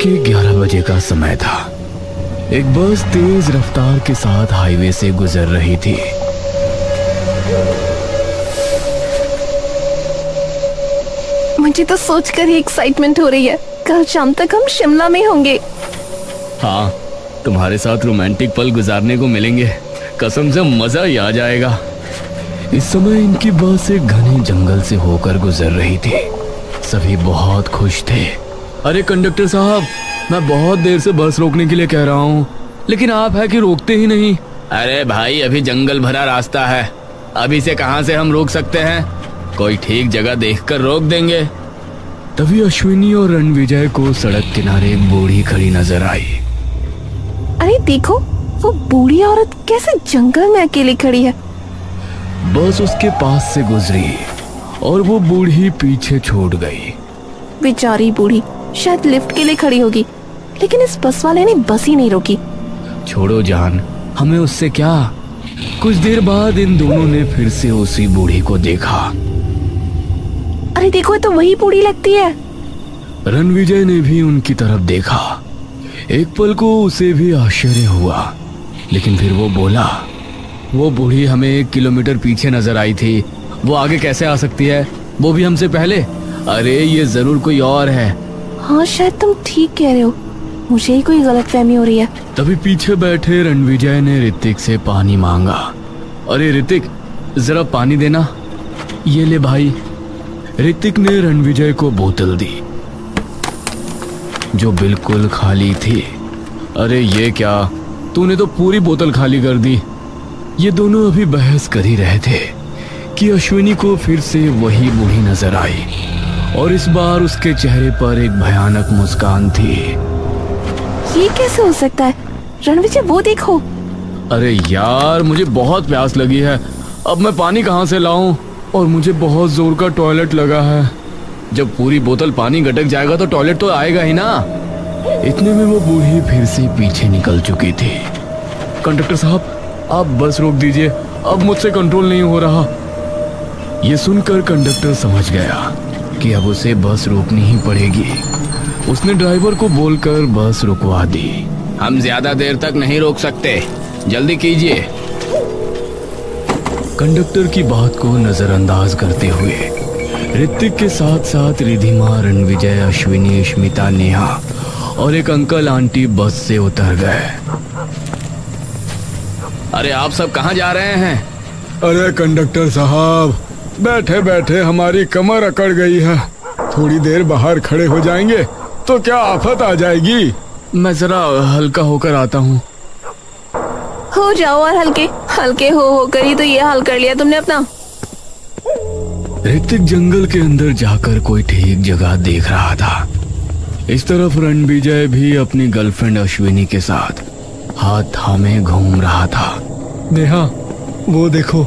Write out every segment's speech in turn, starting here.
के 11 बजे का समय था। एक बस तेज रफ्तार के साथ हाईवे से गुजर रही थी। मुझे तो सोचकर ही एक्साइटमेंट हो रही है। कल शाम तक हम शिमला में होंगे। हाँ, तुम्हारे साथ रोमांटिक पल गुजारने को मिलेंगे। कसम से मजा ही आ जाएगा। इस समय इनकी बस एक घने जंगल से होकर गुजर रही थी। सभी बहुत खुश थे। अरे कंडक्टर साहब, मैं बहुत देर से बस रोकने के लिए कह रहा हूँ, लेकिन आप है कि रोकते ही नहीं। अरे भाई, अभी जंगल भरा रास्ता है, अभी से कहां से हम रोक सकते हैं? कोई ठीक जगह देखकर रोक देंगे। तभी अश्विनी और रणविजय को सड़क किनारे एक बूढ़ी खड़ी नजर आई। अरे देखो, वो बूढ़ी औरत कैसे जंगल में अकेली खड़ी है। बस उसके पास से गुजरी और वो बूढ़ी पीछे छूट गई। बेचारी बूढ़ी शायद लिफ्ट के लिए खड़ी होगी, लेकिन इस बस वाले ने बस ही नहीं रोकी। छोड़ो जान, हमें उससे क्या। कुछ देर बाद इन दोनों ने फिर से उसी बूढ़ी को देखा। अरे देखो, तो वही बूढ़ी लगती है। रणविजय ने भी उनकी तरफ देखा। एक पल को उसे भी आश्चर्य हुआ, लेकिन फिर वो बोला, वो बूढ़ी हमें 1 किलोमीटर पीछे नजर आई थी, वो आगे कैसे आ सकती है, वो भी हमसे पहले? अरे ये जरूर कोई और है। हाँ, शायद तुम ठीक कह रहे हो, मुझे ही कोई गलतफहमी हो रही है। तभी पीछे बैठे रणविजय ने ऋतिक से पानी मांगा। अरे ऋतिक, जरा पानी देना। ये ले भाई। ऋतिक ने रणविजय को बोतल दी, जो बिल्कुल खाली थी। अरे ये क्या, तूने तो पूरी बोतल खाली कर दी। ये दोनों अभी बहस कर ही रहे थे कि अश्विनी को फिर से वही बूढ़ी नजर आई, और इस बार उसके चेहरे पर एक भयानक मुस्कान थी। ये कैसे हो सकता है? रणविजय, वो देखो। अरे यार, मुझे बहुत प्यास लगी है, अब मैं पानी कहाँ से लाऊं? और मुझे बहुत जोर का टॉयलेट लगा है। जब पूरी बोतल पानी गटक जाएगा तो टॉयलेट तो आएगा ही ना। इतने में वो बूढ़ी फिर से पीछे निकल चुकी थी। कंडक्टर साहब, आप बस रोक दीजिए, अब मुझसे कंट्रोल नहीं हो रहा। ये सुनकर कंडक्टर समझ गया कि अब उसे बस रोकनी ही पड़ेगी। उसने ड्राइवर को बोलकर बस रुकवा दी। हम ज्यादा देर तक नहीं रोक सकते, जल्दी कीजिए। कंडक्टर की बात को नजरअंदाज करते हुए ऋतिक के साथ साथ रिधिमा, रणविजय, अश्विनी, स्मिता, नेहा और एक अंकल आंटी बस से उतर गए। अरे आप सब कहाँ जा रहे हैं? अरे कंडक्टर साहब, बैठे बैठे हमारी कमर अकड़ गई है, थोड़ी देर बाहर खड़े हो जाएंगे तो क्या आफत आ जाएगी। मैं जरा हल्का होकर आता हूँ। हो जाओ, और हल्के हल्के हो कर ही तो ये हाल कर लिया तुमने अपना। ऋतिक जंगल के अंदर जाकर कोई ठीक जगह देख रहा था। इस तरफ रणविजय भी अपनी गर्लफ्रेंड अश्विनी के साथ हाथ थामे घूम रहा था। नेहा, वो देखो,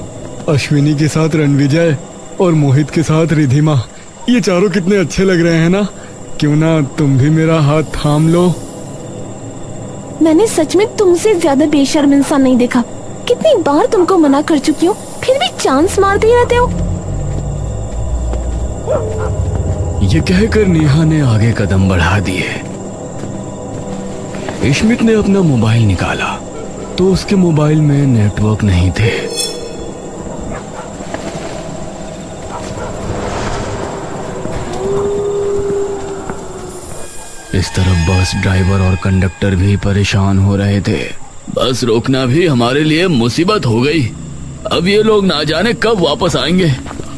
अश्विनी के साथ रणविजय और मोहित के साथ रिधिमा, ये चारों कितने अच्छे लग रहे हैं ना। क्यों ना तुम भी मेरा हाथ थाम लो। मैंने सच में तुमसे ज्यादा बेशर्म इंसान नहीं देखा। कितनी बार तुमको मना कर चुकी हूँ, फिर भी चांस मारते ही रहते हो। ये कहकर नेहा ने आगे कदम बढ़ा दिए। स्मित ने अपना मोबाइल निकाला तो उसके मोबाइल में नेटवर्क नहीं थे। इस तरफ बस ड्राइवर और कंडक्टर भी परेशान हो रहे थे। बस रोकना भी हमारे लिए मुसीबत हो गई। अब ये लोग ना जाने कब वापस आएंगे।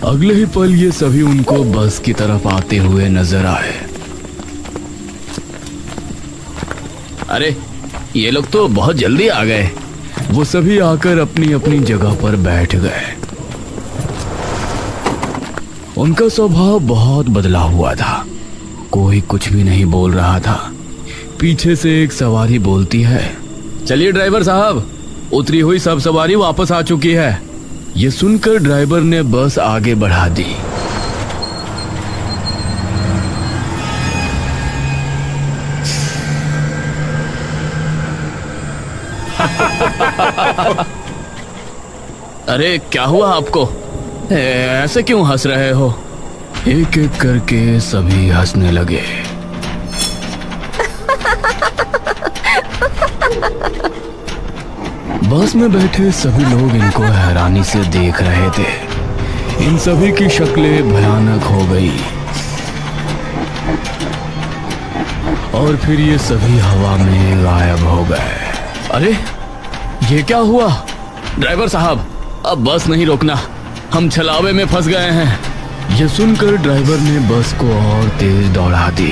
अगले ही पल ये सभी उनको बस की तरफ आते हुए नजर आए। अरे ये लोग तो बहुत जल्दी आ गए। वो सभी आकर अपनी अपनी जगह पर बैठ गए। उनका स्वभाव बहुत बदला हुआ था। कोई कुछ भी नहीं बोल रहा था। पीछे से एक सवारी बोलती है, चलिए ड्राइवर साहब, उतरी हुई सब सवारी वापस आ चुकी है। ये सुनकर ड्राइवर ने बस आगे बढ़ा दी। अरे क्या हुआ आपको? ऐसे क्यों हंस रहे हो? एक एक करके सभी हंसने लगे। बस में बैठे सभी लोग इनको हैरानी से देख रहे थे। इन सभी की शक्लें भयानक हो गई और फिर ये सभी हवा में गायब हो गए। अरे ये क्या हुआ? ड्राइवर साहब, अब बस नहीं रोकना, हम छलावे में फंस गए हैं। यह सुनकर ड्राइवर ने बस को और तेज दौड़ा दी।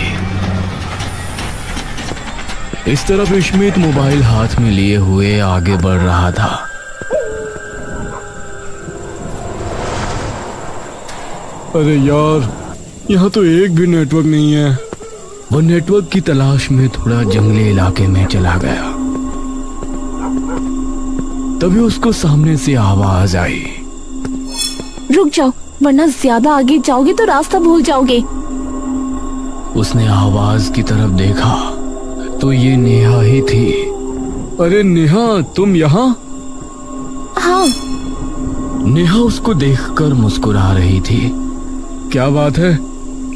इस तरफ स्मिथ मोबाइल हाथ में लिए हुए आगे बढ़ रहा था। अरे यार, यहाँ तो एक भी नेटवर्क नहीं है। वो नेटवर्क की तलाश में थोड़ा जंगली इलाके में चला गया। तभी उसको सामने से आवाज आई। रुक जाओ, वरना ज्यादा आगे जाओगे तो रास्ता भूल जाओगे। उसने आवाज की तरफ देखा तो ये नेहा ही थी। अरे नेहा, तुम यहाँ? हाँ। नेहा उसको देखकर मुस्कुरा रही थी। क्या बात है,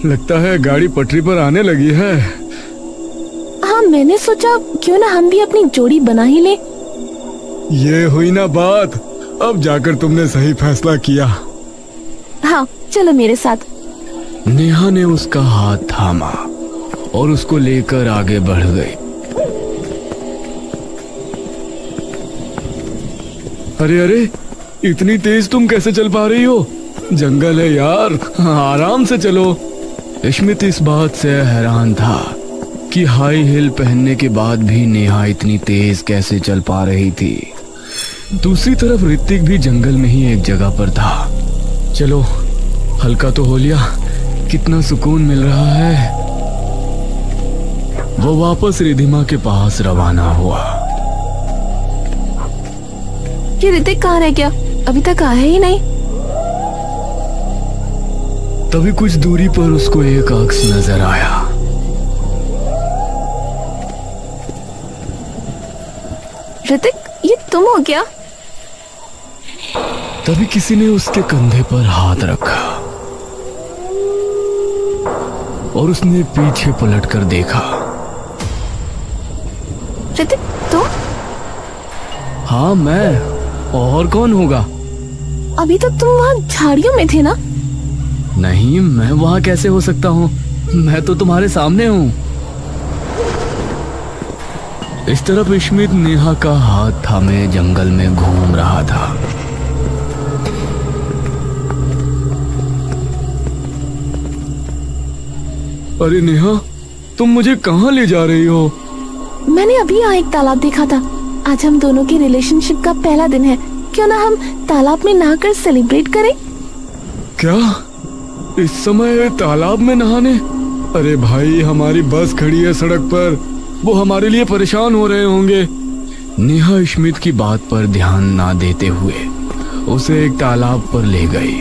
लगता है गाड़ी पटरी पर आने लगी है। हाँ, मैंने सोचा क्यों ना हम भी अपनी जोड़ी बना ही ले। ये हुई ना बात, अब जाकर तुमने सही फैसला किया। हाँ, चलो मेरे साथ। नेहा ने उसका हाथ थामा और उसको लेकर आगे बढ़ गई। अरे अरे, इतनी तेज तुम कैसे चल पा रही हो? जंगल है यार, आराम से चलो। स्मिथ इस बात से हैरान था कि हाई हिल पहनने के बाद भी नेहा इतनी तेज कैसे चल पा रही थी। दूसरी तरफ ऋतिक भी जंगल में ही एक जगह पर था। चलो, हल्का तो हो लिया, कितना सुकून मिल रहा है। वो वापस रिधिमा के पास रवाना हुआ। ये ऋतिक कहाँ रह गया? अभी तक आया ही नहीं। तभी कुछ दूरी पर उसको एक अक्स नजर आया। ऋतिक, ये तुम हो क्या? तभी किसी ने उसके कंधे पर हाथ रखा और उसने पीछे पलटकर देखा। ऋतिक, तुम? हाँ, मैं। और कौन होगा? अभी तक तुम वहाँ झाड़ियों में थे ना? नहीं, मैं वहां कैसे हो सकता हूँ? मैं तो तुम्हारे सामने हूँ। इस तरफ स्मिथ नेहा का हाथ थामे जंगल में घूम रहा था। अरे नेहा, तुम मुझे कहाँ ले जा रही हो? मैंने अभी यहाँ एक तालाब देखा था। आज हम दोनों के रिलेशनशिप का पहला दिन है। क्यों ना हम तालाब में नहाकर सेलिब्रेट करें? क्या इस समय तालाब में नहाने? अरे भाई, हमारी बस खड़ी है सड़क पर, वो हमारे लिए परेशान हो रहे होंगे। नेहा स्मिथ की बात पर ध्यान ना देते हुए उसे एक तालाब पर ले गई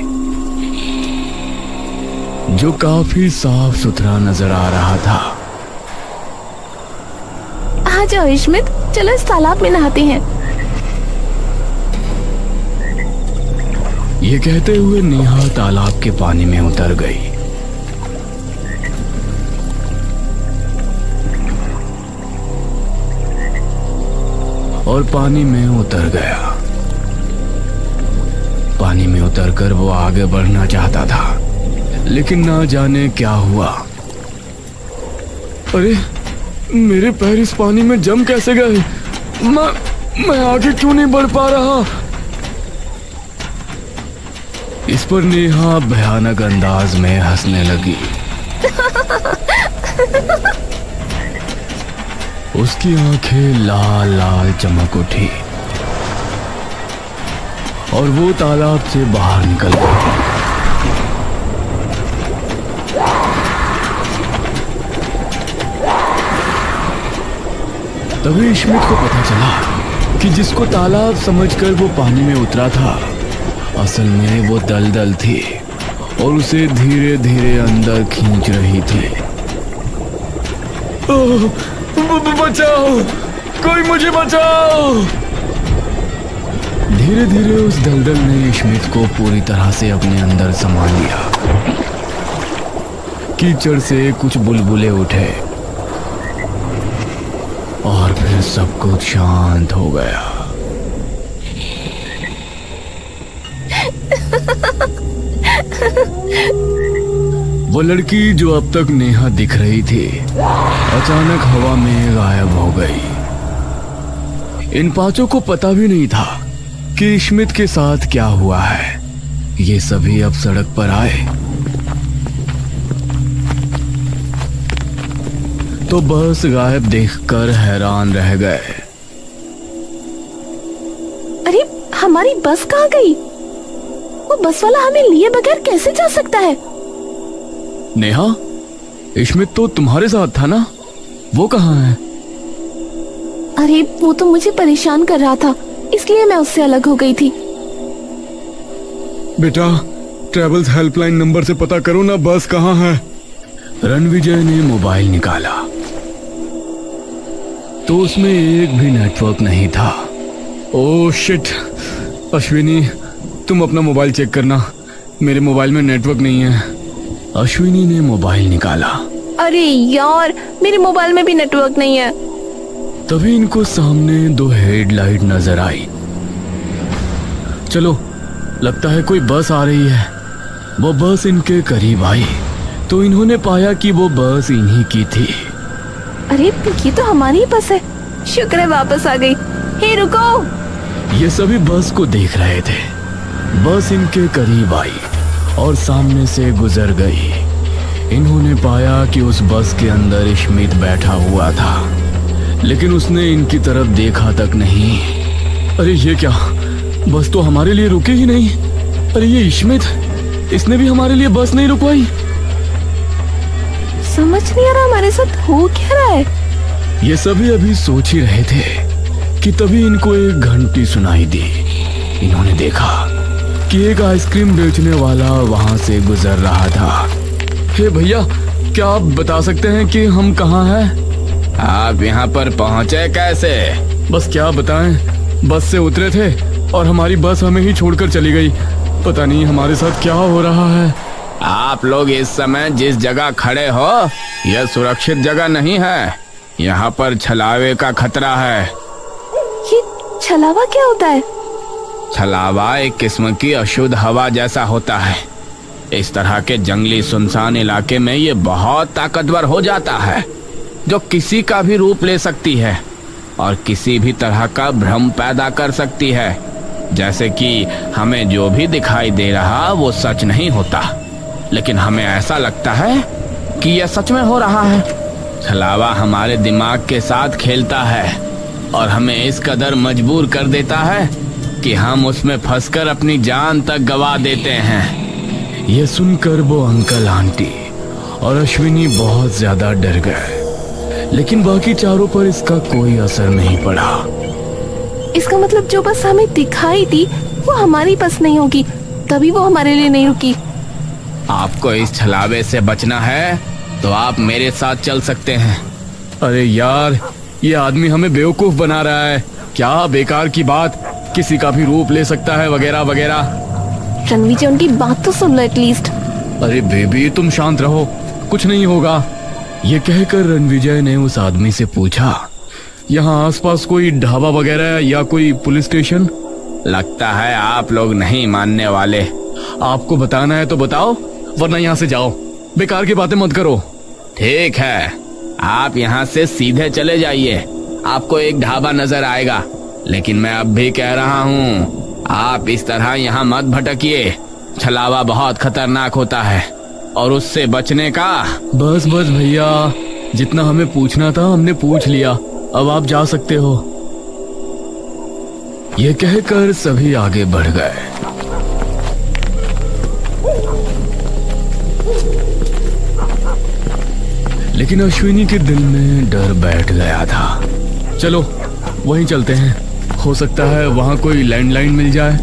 जो काफी साफ सुथरा नजर आ रहा था। आ जाओ स्मिथ, चलो इस तालाब में नहाते हैं। ये कहते हुए नेहा तालाब के पानी में उतर गई। और पानी में उतर गया। पानी में उतरकर वो आगे बढ़ना चाहता था, लेकिन ना जाने क्या हुआ। अरे, मेरे पैर इस पानी में जम कैसे गए? मैं आगे क्यों नहीं बढ़ पा रहा? इस पर नेहा भयानक अंदाज में हंसने लगी। उसकी आंखें लाल लाल चमक उठी और वो तालाब से बाहर निकल गई। तभी स्मिथ को पता चला कि जिसको तालाब समझकर वो पानी में उतरा था, असल में वो दलदल थी और उसे धीरे धीरे अंदर खींच रही थी। बचाओ, कोई मुझे बचाओ! धीरे धीरे उस दलदल ने स्मिथ को पूरी तरह से अपने अंदर समा लिया। कीचड़ से कुछ बुलबुले उठे और फिर फिर सब कुछ शांत हो गया। वो लड़की जो अब तक नेहा दिख रही थी अचानक हवा में गायब हो गई। इन पांचों को पता भी नहीं था कि स्मिथ के साथ क्या हुआ है। ये सभी अब सड़क पर आए तो बस गायब देखकर हैरान रह गए। अरे हमारी बस कहाँ गई? वो बस वाला हमें लिए बगैर कैसे जा सकता है? नेहा, स्मिथ तो तुम्हारे साथ था ना, वो कहाँ है? अरे वो तो मुझे परेशान कर रहा था, इसलिए मैं उससे अलग हो गई थी। बेटा, ट्रेवल्स हेल्पलाइन नंबर से पता करो ना, बस कहाँ है। रणविजय ने मोबाइल निकाला तो उसमें एक भी नेटवर्क नहीं था। ओह शिट, अश्विनी तुम अपना मोबाइल चेक करना, मेरे मोबाइल में नेटवर्क नहीं है। अश्विनी ने मोबाइल निकाला। अरे यार, मेरे मोबाइल में भी नेटवर्क नहीं है। तभी इनको सामने दो हेडलाइट नजर आई। चलो, लगता है कोई बस आ रही है। वो बस इनके करीब आई तो इन्होंने पाया कि वो बस इन्हीं की थी। अरे ये तो हमारी बस है, शुक्र है वापस आ गई। हे रुको! ये सभी बस को देख रहे थे। बस इनके करीब आई और सामने से गुजर गई। इन्होंने पाया कि उस बस के अंदर स्मिथ बैठा हुआ था, लेकिन उसने इनकी तरफ देखा तक नहीं। अरे ये क्या, बस तो हमारे लिए रुके ही नहीं। अरे ये स्मिथ, इसने भी हमारे लिए बस नहीं रुकवाई। समझ नहीं आ रहा हमारे साथ हो क्या रहा है। ये सभी अभी सोच ही रहे थे कि तभी इनको एक घंटी सुनाई दी। इन्होंने देखा कि एक आइसक्रीम बेचने वाला वहां से गुजर रहा था। हे भैया, क्या आप बता सकते हैं कि हम कहाँ हैं? आप यहाँ पर पहुँचे कैसे? बस क्या बताएं, बस से उतरे थे और हमारी बस हमें ही छोड़कर चली गई। पता नहीं हमारे साथ क्या हो रहा है। आप लोग इस समय जिस जगह खड़े हो यह सुरक्षित जगह नहीं है। यहाँ पर छलावे का खतरा है। ये छलावा क्या होता है? छलावा एक किस्म की अशुद्ध हवा जैसा होता है। इस तरह के जंगली सुनसान इलाके में ये बहुत ताकतवर हो जाता है, जो किसी का भी रूप ले सकती है और किसी भी तरह का भ्रम पैदा कर सकती है। जैसे कि हमें जो भी दिखाई दे रहा वो सच नहीं होता, लेकिन हमें ऐसा लगता है कि यह सच में हो रहा है। छलावा हमारे दिमाग के साथ खेलता है और हमें इस कदर मजबूर कर देता है कि हम उसमें फंसकर अपनी जान तक गवा देते हैं। यह सुनकर वो अंकल आंटी और अश्विनी बहुत ज्यादा डर गए, लेकिन बाकी चारों पर इसका कोई असर नहीं पड़ा। इसका मतलब जो बस हमें दिखाई दी वो हमारी बस नहीं होगी, तभी वो हमारे लिए नहीं रुकी। आपको इस छलावे से बचना है तो आप मेरे साथ चल सकते हैं। अरे यार, ये आदमी हमें बेवकूफ बना रहा है। क्या बेकार की बात, किसी का भी रूप ले सकता है वगैरह वगैरह। रणविजय, उनकी बात तो सुन लो एटलीस्ट। अरे बेबी, तुम शांत रहो, कुछ नहीं होगा। ये कहकर रणविजय ने उस आदमी से पूछा, यहाँ आसपास कोई ढाबा वगैरह या कोई पुलिस स्टेशन? लगता है आप लोग नहीं मानने वाले। आपको बताना है तो बताओ, वरना यहाँ से जाओ। बेकार की बातें मत करो। ठीक है, आप यहाँ से सीधे चले जाइए, आपको एक ढाबा नजर आएगा। लेकिन मैं अब भी कह रहा हूँ, आप इस तरह यहाँ मत भटकिए। छलावा बहुत खतरनाक होता है और उससे बचने का। बस बस भैया, जितना हमें पूछना था हमने पूछ लिया, अब आप जा सकते हो। ये कहकर सभी आगे बढ़ गए। लेकिन अश्विनी के दिल में डर बैठ गया था। चलो वहीं चलते हैं, हो सकता है वहां कोई लैंडलाइन मिल जाए।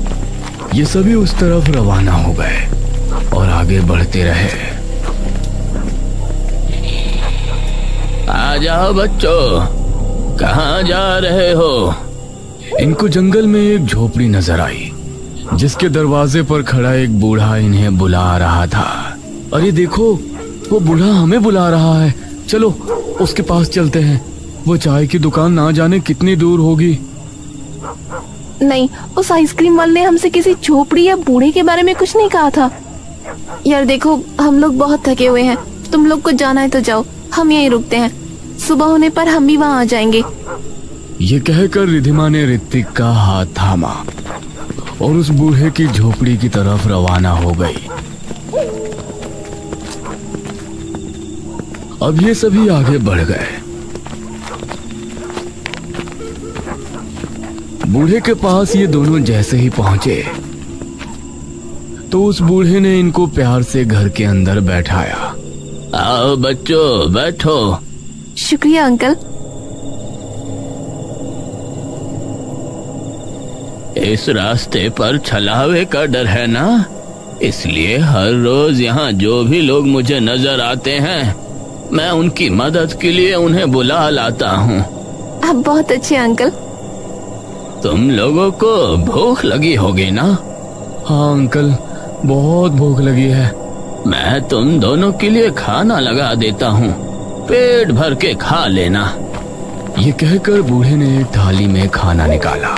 ये सभी उस तरफ रवाना हो गए और आगे बढ़ते रहे। आ जाओ बच्चों, कहाँ जा रहे हो? इनको जंगल में एक झोपड़ी नजर आई, जिसके दरवाजे पर खड़ा एक बूढ़ा इन्हें बुला रहा था। अरे देखो, वो बूढ़ा हमें बुला रहा है, चलो उसके पास चलते हैं। वो चाय की दुकान ना जाने कितनी दूर होगी। नहीं, उस आइसक्रीम वाले ने हमसे किसी झोपड़ी या बूढ़े के बारे में कुछ नहीं कहा था। यार देखो, हम लोग बहुत थके हुए हैं, तुम लोग को जाना है तो जाओ, हम यहीं रुकते हैं, सुबह होने पर हम भी वहाँ आ जाएंगे। ये कहकर रिधिमा ने ऋतिक का हाथ थामा और उस बूढ़े की झोपड़ी की तरफ रवाना हो गई। अब ये सभी आगे बढ़ गए। बूढ़े के पास ये दोनों जैसे ही पहुंचे तो उस बूढ़े ने इनको प्यार से घर के अंदर बैठाया। आओ बच्चों, बैठो। शुक्रिया अंकल। इस रास्ते पर छलावे का डर है ना, इसलिए हर रोज यहाँ जो भी लोग मुझे नजर आते हैं, मैं उनकी मदद के लिए उन्हें बुला लाता हूँ। आप बहुत अच्छे अंकल। तुम लोगों को भूख लगी होगी ना? हाँ अंकल, बहुत भूख लगी है। मैं तुम दोनों के लिए खाना लगा देता हूँ, पेट भर के खा लेना। ये कहकर बूढ़े ने एक थाली में खाना निकाला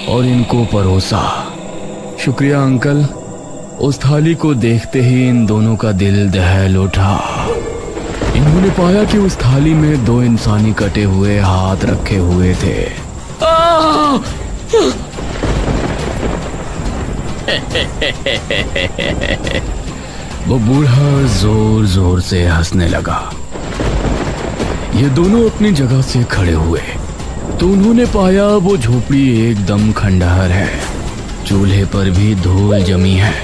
और इनको परोसा। शुक्रिया अंकल। उस थाली को देखते ही इन दोनों का दिल दहल उठा। इन्होंने पाया कि उस थाली में 2 इंसानी कटे हुए हाथ रखे हुए थे। वो बूढ़ा जोर जोर से हंसने लगा। ये दोनों अपनी जगह से खड़े हुए तो उन्होंने पाया वो झोपड़ी एकदम खंडहर है। चूल्हे पर भी धूल जमी है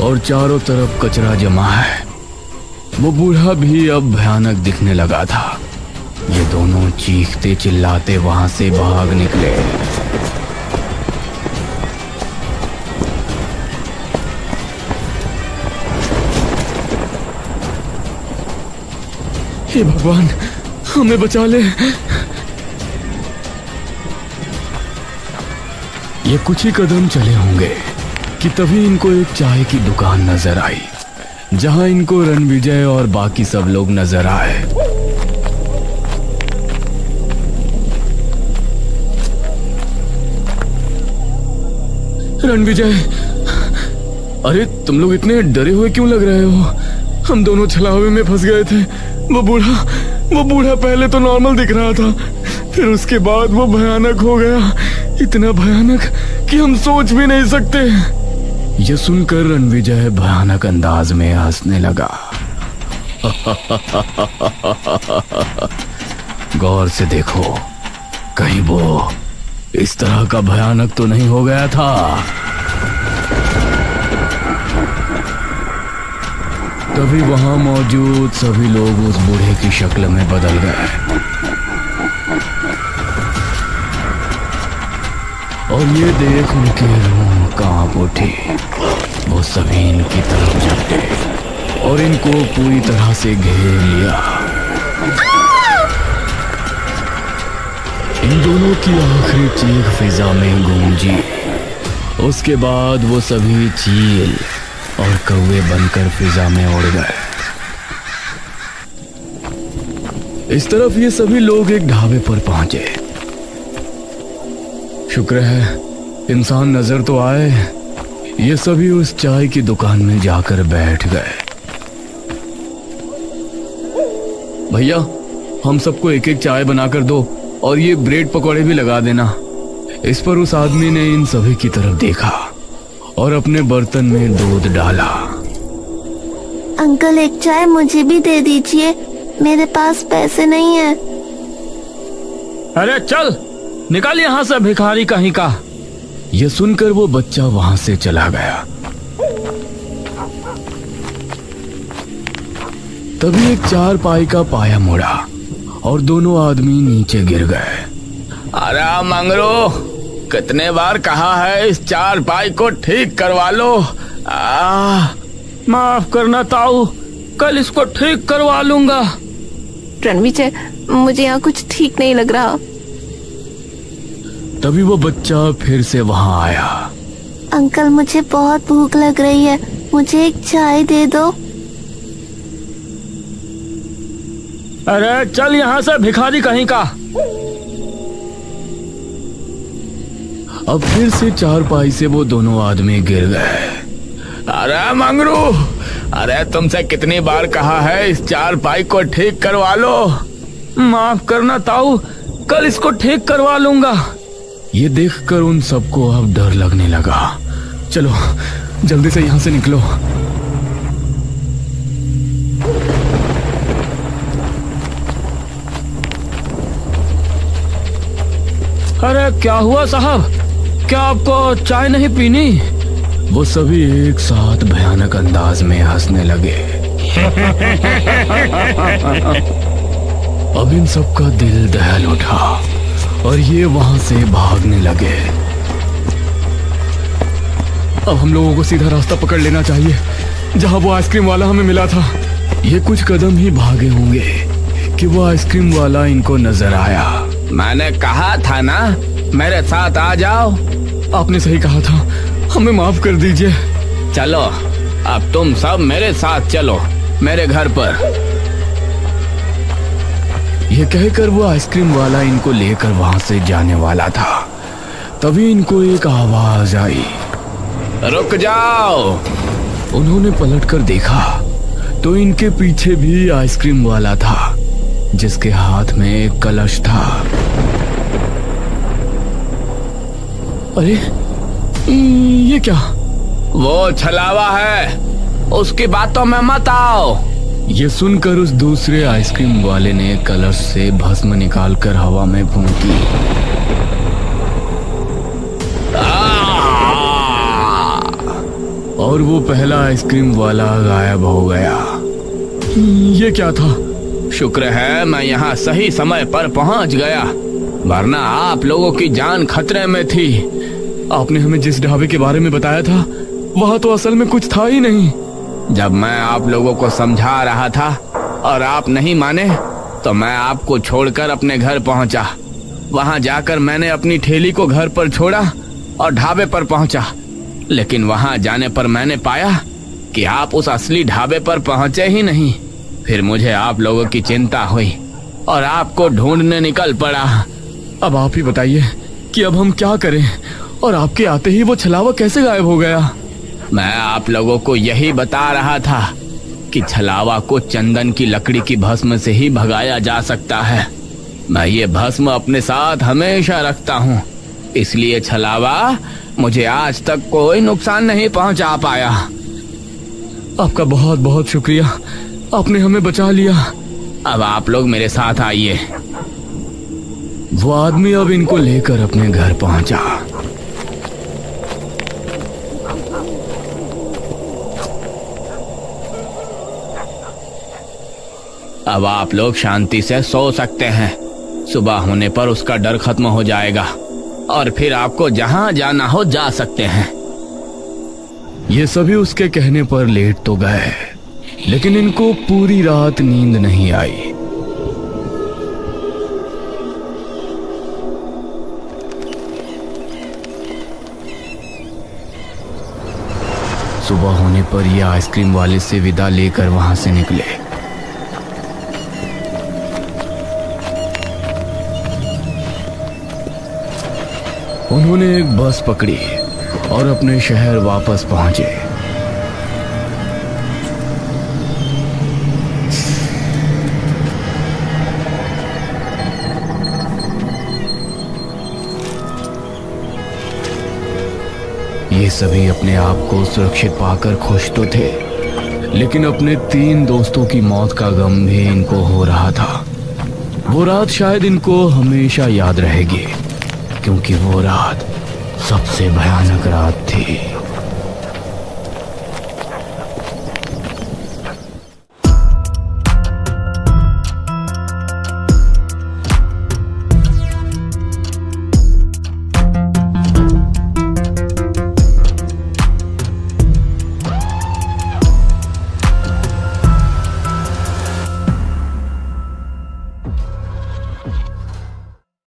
और चारों तरफ कचरा जमा है। वो बूढ़ा भी अब भयानक दिखने लगा था। ये दोनों चीखते चिल्लाते वहां से भाग निकले। हे भगवान, हमें बचा ले। ये कुछ ही कदम चले होंगे कि तभी इनको एक चाय की दुकान नजर आई, जहां इनको रणविजय और बाकी सब लोग नजर आए। रणविजय, अरे तुम लोग इतने डरे हुए क्यों लग रहे हो? हम दोनों छलावे में फंस गए थे। वो बूढ़ा पहले तो नॉर्मल दिख रहा था, फिर उसके बाद वो भयानक हो गया, इतना भयानक कि हम सोच भी नहीं सकते। ये सुनकर रणविजय भयानक अंदाज में हंसने लगा। गौर से देखो, कहीं वो इस तरह का भयानक तो नहीं हो गया था। तभी वहां मौजूद सभी लोग उस बूढ़े की शक्ल में बदल गए और ये देख उनके रूह कांप उठे। वो सभी इनकी तरफ झपटे और इनको पूरी तरह से घेर लिया। इन दोनों की आखिरी चीख फिजा में गूंजी। उसके बाद वो सभी चील और कौवे बनकर फिजा में उड़ गए। इस तरफ ये सभी लोग एक ढाबे पर पहुंचे। शुक्र है इंसान नजर तो आए। ये सभी उस चाय की दुकान में जाकर बैठ गए। भैया, हम सबको एक एक चाय बनाकर दो और ये ब्रेड पकौड़े भी लगा देना। इस पर उस आदमी ने इन सभी की तरफ देखा और अपने बर्तन में दूध डाला। अंकल, एक चाय मुझे भी दे दीजिए, मेरे पास पैसे नहीं है। अरे चल निकाल यहाँ से भिखारी कहीं का। यह सुनकर वो बच्चा वहां से चला गया। तभी एक 4 पाई का पाया मुड़ा और दोनों आदमी नीचे गिर गए। अरे मंगरू, कितने बार कहा है इस 4 पाई को ठीक करवा लो। माफ करना ताऊ, कल इसको ठीक करवा लूंगा। रणविजय, मुझे यहाँ कुछ ठीक नहीं लग रहा। तभी वो बच्चा फिर से वहां आया। अंकल, मुझे बहुत भूख लग रही है, मुझे एक चाय दे दो। अरे चल यहाँ से भिखारी कहीं का। अब फिर से चारपाई से वो दोनों आदमी गिर गए। अरे मंगरू, अरे तुमसे कितनी बार कहा है इस चारपाई को ठीक करवा लो। माफ करना ताऊ, कल इसको ठीक करवा लूंगा। ये देखकर उन सबको अब डर लगने लगा। चलो जल्दी से यहाँ से निकलो। अरे क्या हुआ साहब, क्या आपको चाय नहीं पीनी? वो सभी एक साथ भयानक अंदाज में हंसने लगे। अब इन सबका दिल दहल उठा और ये वहां से भागने लगे। अब हम लोगों को सीधा रास्ता पकड़ लेना चाहिए जहां वो आइसक्रीम वाला हमें मिला था। ये कुछ कदम ही भागे होंगे कि वो आइसक्रीम वाला इनको नजर आया। मैंने कहा था ना मेरे साथ आ जाओ। आपने सही कहा था, हमें माफ कर दीजिए। चलो अब तुम सब मेरे साथ चलो मेरे घर पर। यह कहकर वो आइसक्रीम वाला इनको लेकर वहां से जाने वाला था। तभी इनको एक आवाज आई, रुक जाओ। उन्होंने पलटकर देखा तो इनके पीछे भी आइसक्रीम वाला था जिसके हाथ में एक कलश था। अरे ये क्या? वो छलावा है, उसकी बातों में मत आओ। ये सुनकर उस दूसरे आइसक्रीम वाले ने कलश से भस्म निकालकर हवा में फूंकी। और वो पहला आइसक्रीम वाला गायब हो गया। ये क्या था? शुक्र है मैं यहाँ सही समय पर पहुँच गया, वरना आप लोगों की जान खतरे में थी। आपने हमें जिस ढाबे के बारे में बताया था वहाँ तो असल में कुछ था ही नहीं। जब मैं आप लोगों को समझा रहा था और आप नहीं माने तो मैं आपको छोड़कर अपने घर पहुँचा। वहाँ जाकर मैंने अपनी ठेली को घर पर छोड़ा और ढाबे पर पहुँचा, लेकिन वहाँ जाने पर मैंने पाया कि आप उस असली ढाबे पर पहुँचे ही नहीं। फिर मुझे आप लोगों की चिंता हुई और आपको ढूंढने निकल पड़ा। अब आप ही बताइए कि अब हम क्या करें, और आपके आते ही वो छलावा कैसे गायब हो गया? मैं आप लोगों को यही बता रहा था कि छलावा को चंदन की लकड़ी की भस्म से ही भगाया जा सकता है। मैं ये भस्म अपने साथ हमेशा रखता हूँ, इसलिए छलावा मुझे आज तक कोई नुकसान नहीं पहुँचा पाया। आपका बहुत बहुत शुक्रिया, आपने हमें बचा लिया। अब आप लोग मेरे साथ आइए। वो आदमी अब इनको लेकर अपने घर पहुंचा। अब आप लोग शांति से सो सकते हैं। सुबह होने पर उसका डर खत्म हो जाएगा और फिर आपको जहां जाना हो जा सकते हैं। ये सभी उसके कहने पर लेट तो गए, लेकिन इनको पूरी रात नींद नहीं आई। सुबह होने पर ये आइसक्रीम वाले से विदा लेकर वहां से निकले। उन्होंने एक बस पकड़ी और अपने शहर वापस पहुंचे। ये सभी अपने आप को सुरक्षित पाकर खुश तो थे, लेकिन अपने 3 दोस्तों की मौत का गम भी इनको हो रहा था। वो रात शायद इनको हमेशा याद रहेगी, क्योंकि वो रात सबसे भयानक रात थी।